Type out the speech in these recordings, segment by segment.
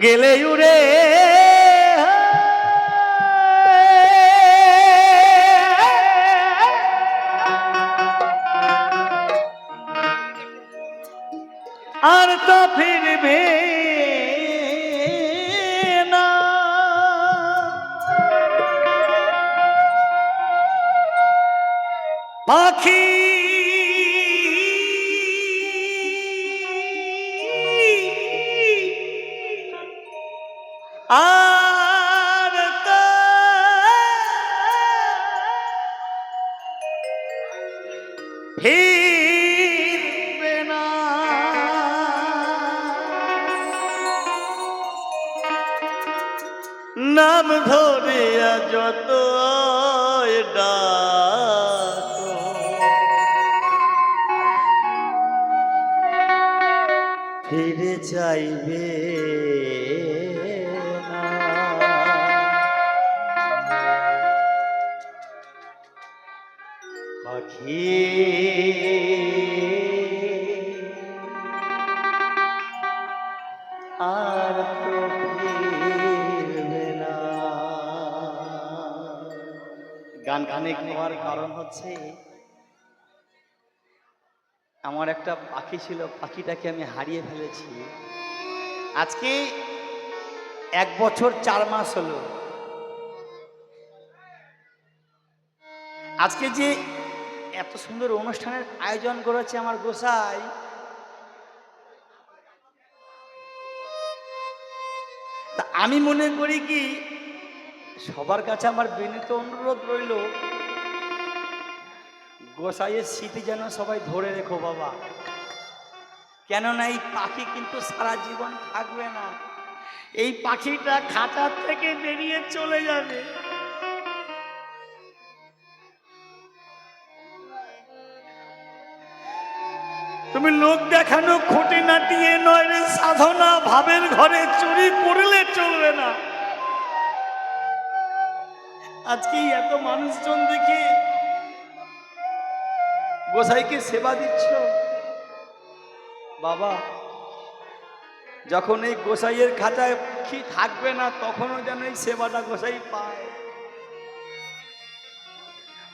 গেলে উড়ে আর তো ফিরবে না। পাখি আর তো ফিরবে না। নাম ধরে যত ডাকো ফিরে চাইবে না। পাখি আর তো ফিরবে না। গান গানে হওয়ার কারণ হচ্ছে আমার একটা পাখি ছিল, পাখিটাকে আমি হারিয়ে ফেলেছি। আজকে 1 বছর 4 মাস হলো। আজকে যে এত সুন্দর অনুষ্ঠানের আয়োজন করেছে আমার গোসাই, তা আমি মনে করি কি সবার কাছে আমার বিনীত অনুরোধ রইল, গোসাইয়ের স্মৃতি যেন সবাই ধরে রেখো বাবা। কেননা এই পাখি কিন্তু সারা জীবন থাকবে না। এই পাখিটা খাঁচার থেকে বেরিয়ে চলে যাবে। তুমি লোক দেখানো খুঁটিনাটি এ নয় রে সাধনা, ভাবের ঘরে চুরি করলে চলবে না। আজকে এত মানুষজন দেখে গোসাইকে সেবা দিচ্ছ বাবা। যখন এই গোসাইয়ের খাঁচায় পাখি থাকবে না তখনও যেন এই সেবাটা গোসাই পায়।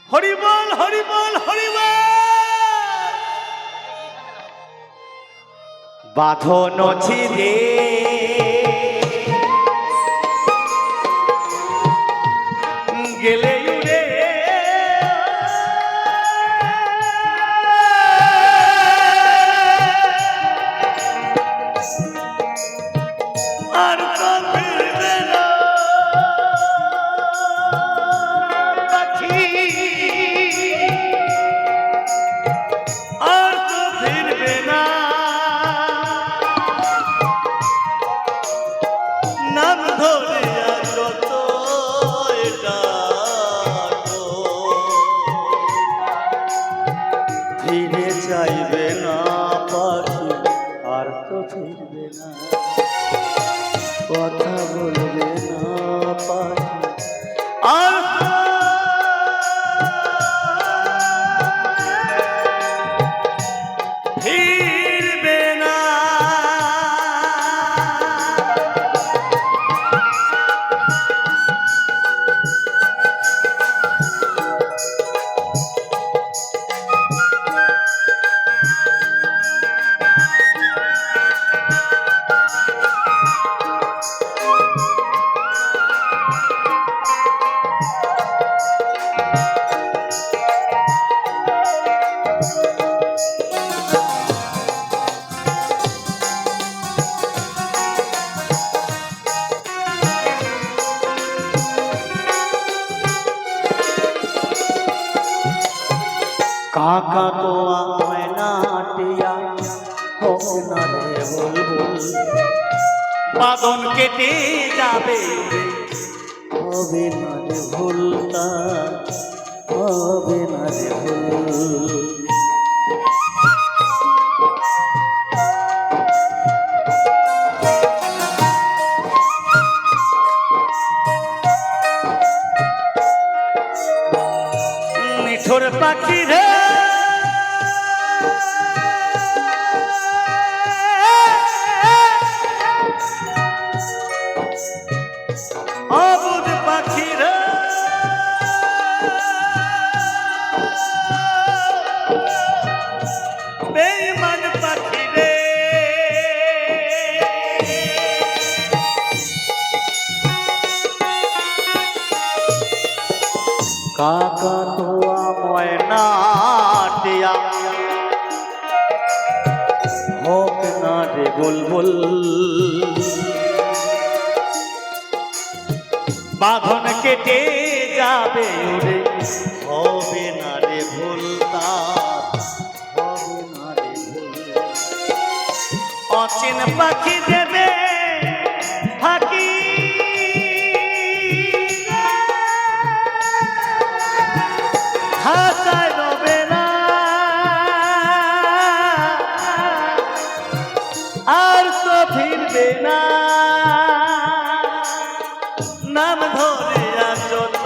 হরিবল হরিবল হরিবল। বাঁধন ছিঁড়ে গেলে উড়ে আর তো ফিরবে না। পাখি আর তো ফিরবে না। নাম ধরে যত ডাকো ফিরে চাইবে না। পাখি আর তো ফিরবে না। কথা বলবে না পাখি আর তো ফিরবে না। কাকা তো আমায় নাটিয়া হবে না রে বুলবুল। বাঁধন কেটে যাবে হবে না রে ভুলতা, হবে না রে ভুল। মিঠুর পাখি রে বুলবুল বাঁধন কেটে যাবে উড়ে হবে না রে ভুল তার হবে না রে ভুল অচিন পাখি দেবে ফাঁকি খাতায় রবে না আর তো ফিরবে না নাম ধরে যত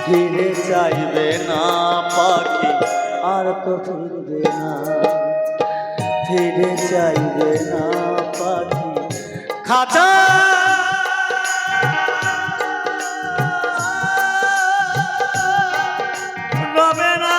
ফিরে চাইবে না পাখি আর তো ফিরবে না ফিরে চাইবে না পাখি খাঁচা রবে না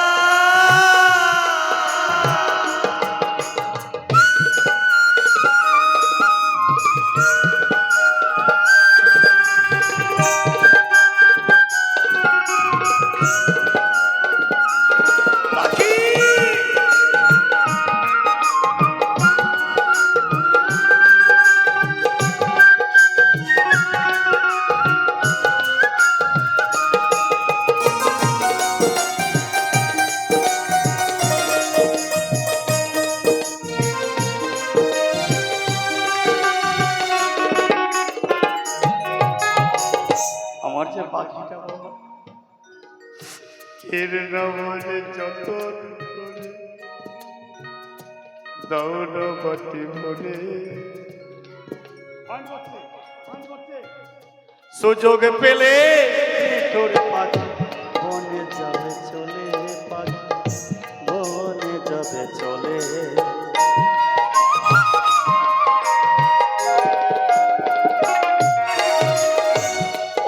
আমার যে পাখিটা বাবা এর নামে যত দৌড়বতী বলে সুযোগ পেলে তোর পাখি বনে যাবে চলে পাখি বনে যাবে চলে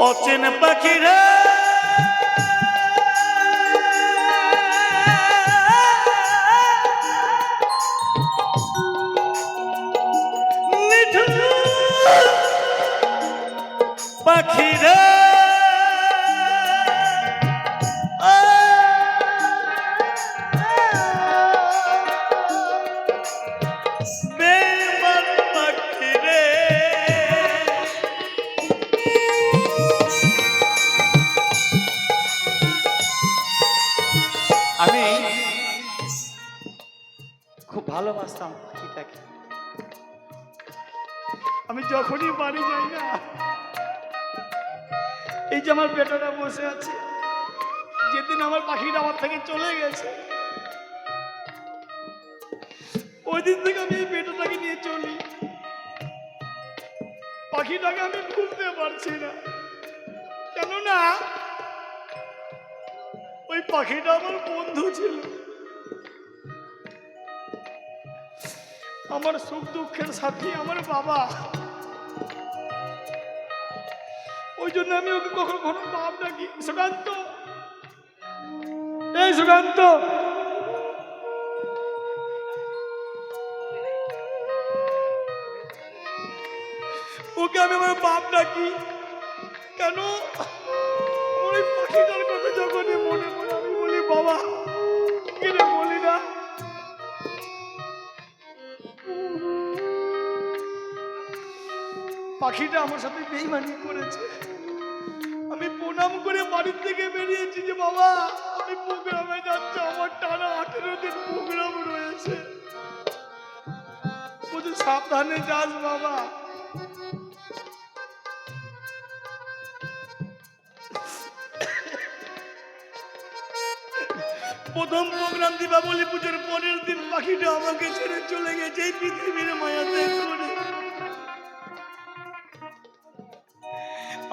অচেন পাখিরা পাখিরা আমি খুব ভালোবাসতাম পাখিটাকে আমি যখনই বাড়ি যাই না এই যে আমার বেটাটা বসে আছে যেদিন আমার পাখিটা আমার থেকে চলে গেছে ওই দিন থেকে আমি এই বেটাটাকে নিয়ে চলি পাখিটাকে আমি ভুলতে পারছি না কেননা ওই পাখিটা আমার বন্ধু ছিল আমার সুখ দুঃখের সাথী আমার বাবা ওই জন্য আমি ওকে কখনো কখনো বাপ ডাকি সুকান্ত এই সুকান্ত ওকে আমি আমার বাপ ডাকি কেন ওই পাখিটার কথা যখনই মনে পড়ে আমি বলি বাবা কেন বলি না পাখিটা আমার সাথে বেইমানি করেছে আমি প্রণাম করে বাড়ির থেকে বেরিয়েছি যে বাবা আমি প্রোগ্রামে যাচ্ছি আমার টানা 18 দিন প্রোগ্রাম রয়েছে বলছে সাবধানে যাস বাবা প্রথম প্রোগ্রাম দীপাবলি পুজোর পরের দিন পাখিটা আমাকে ছেড়ে চলে গেছে এই পৃথিবীর মায়াতে করে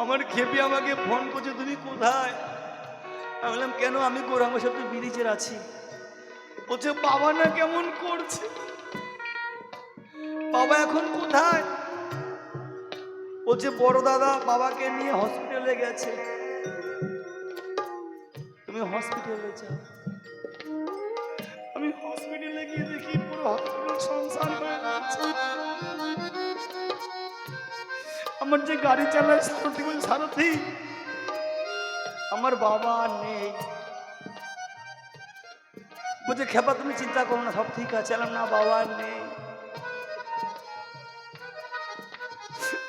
আমার খেপি আমাকে ফোন করছে তুমি কোথায় আমি বললাম কেন আমি গৌরাঙ্গ সাথে ব্রিজের আছি বলছে বাবা না কেমন করছে বাবা এখন কোথায় বলছে বড় দাদা বাবাকে নিয়ে হসপিটালে গেছে তুমি হসপিটালে যাও আমি হসপিটালে গিয়ে দেখি পুরো হসপিটাল সংসার হয়ে যাচ্ছে আমার যে গাড়ি চালায় সারথি বল সারথি আমার বাবা নেই বলছে খেপা তুমি চিন্তা করো না, সব ঠিক আছে। না বাবা আর নেই,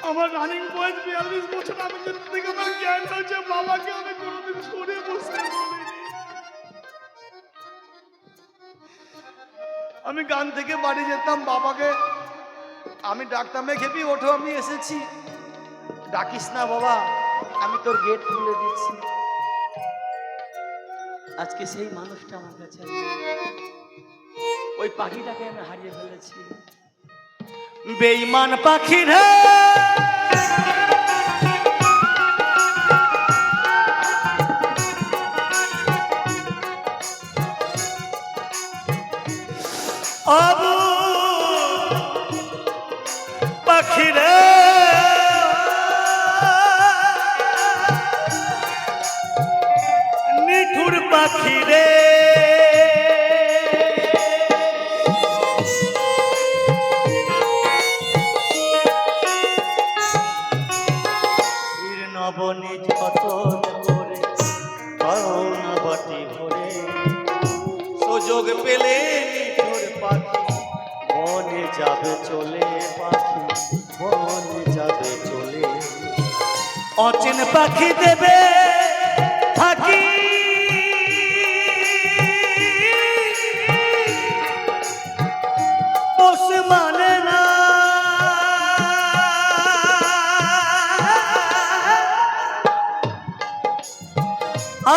আমার রানিং বয়স 42 বছর। আমি যখন থেকে আমার জ্ঞান হয়েছে বাবাকে আমি কোনোদিন সরে বসতে বলিনি। আমি গান থেকে বাড়ি যেতাম, বাবাকে আমি ডাকতাম, খেপি ওঠো আমি এসেছি। ডাকিস না বাবা, আমি তোর গেট খুলে দিচ্ছি। আজকে সেই মানুষটা আমার কাছে, ওই পাখিটাকে আমি হারিয়ে ফেলেছি। বেঈমান পাখি রে, আবু পাখি রে, নিঠুর পাখি রে, নবনীত কত করে করোনা বাটি ভরে, সুযোগ পেলে নিঠুর পাখি বনে যাবে চলে, পাখি বনে যাবে চলে। অচেন পাখি দেবে থাকি, পোষ মানে না,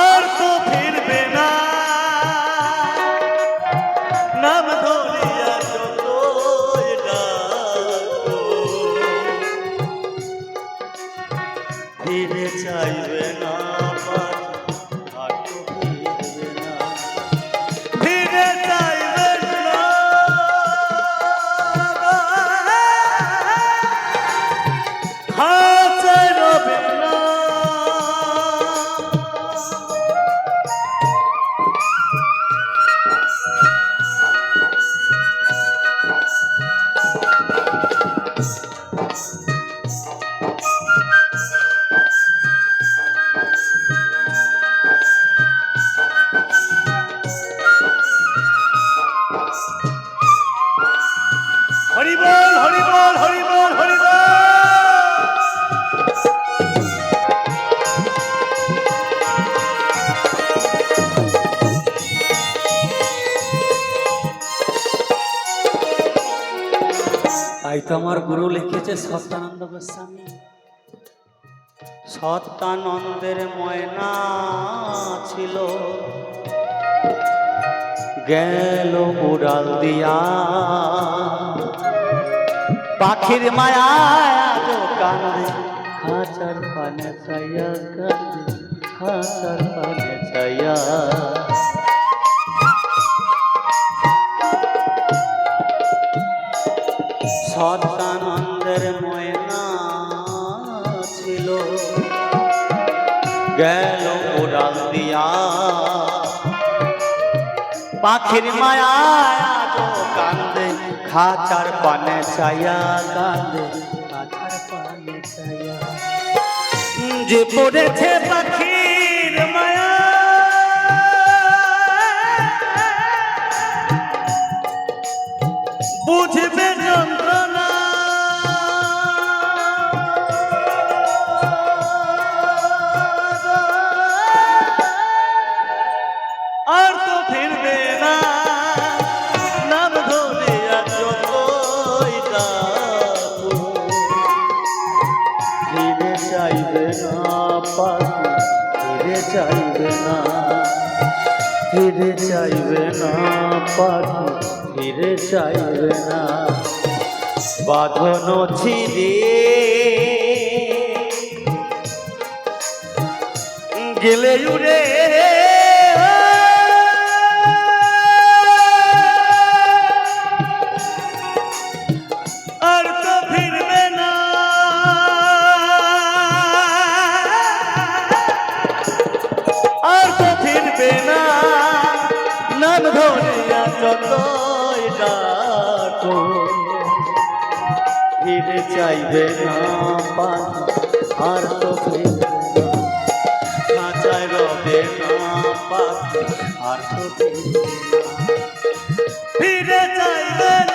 আর তো ফিরবে না। নাম ধরিয়া যতই ডাকো, ফিরে চাইবে না পাখি, আর তো ফিরবে না, ফিরে চাইবে না, খাঁচায় রবে না। হরি বল, হরি বল, হরি বল, হরি বল। তাই তো আমার গুরু লিখেছে সত্যানন্দ গোস্বামী, সত্যানন্দের ময়না ছিল গেল উড়াল দিয়া, পাখির মায়া কান্দে খাঁচার পানে চাইয়া, কান্দে খাঁচার পানে চাইয়া। সত্যানন্দের ময়না ছিল গেল উড়াল দিয়া, পাখির মায়া কান্দে খাঁচার পানে চাইয়া, কান্দে খাঁচার পানে চাইয়া। যে পড়েছে পাখির মায়া, বুঝবে যন্ত্রণা, আর তো ফিরবে না। নাম ধরিয়া যতই ডাকো, ফিরে চাইবে না পাখি, ফিরে চাইবে না, ফিরে চাইবে না পাখি, ফিরে চাইবে না। বাঁধন ছিঁড়ে গেলে উড়ে, আর তো ফিরবে না, আর তো ফিরবে না। নাম ধরিয়া যতই ডাকো, ফিরে চাইবে না পাখি, আর তো ফিরবে না, খাঁচায় রবে না পাখি আর তো ফিরবে না। ফিরে যাইবে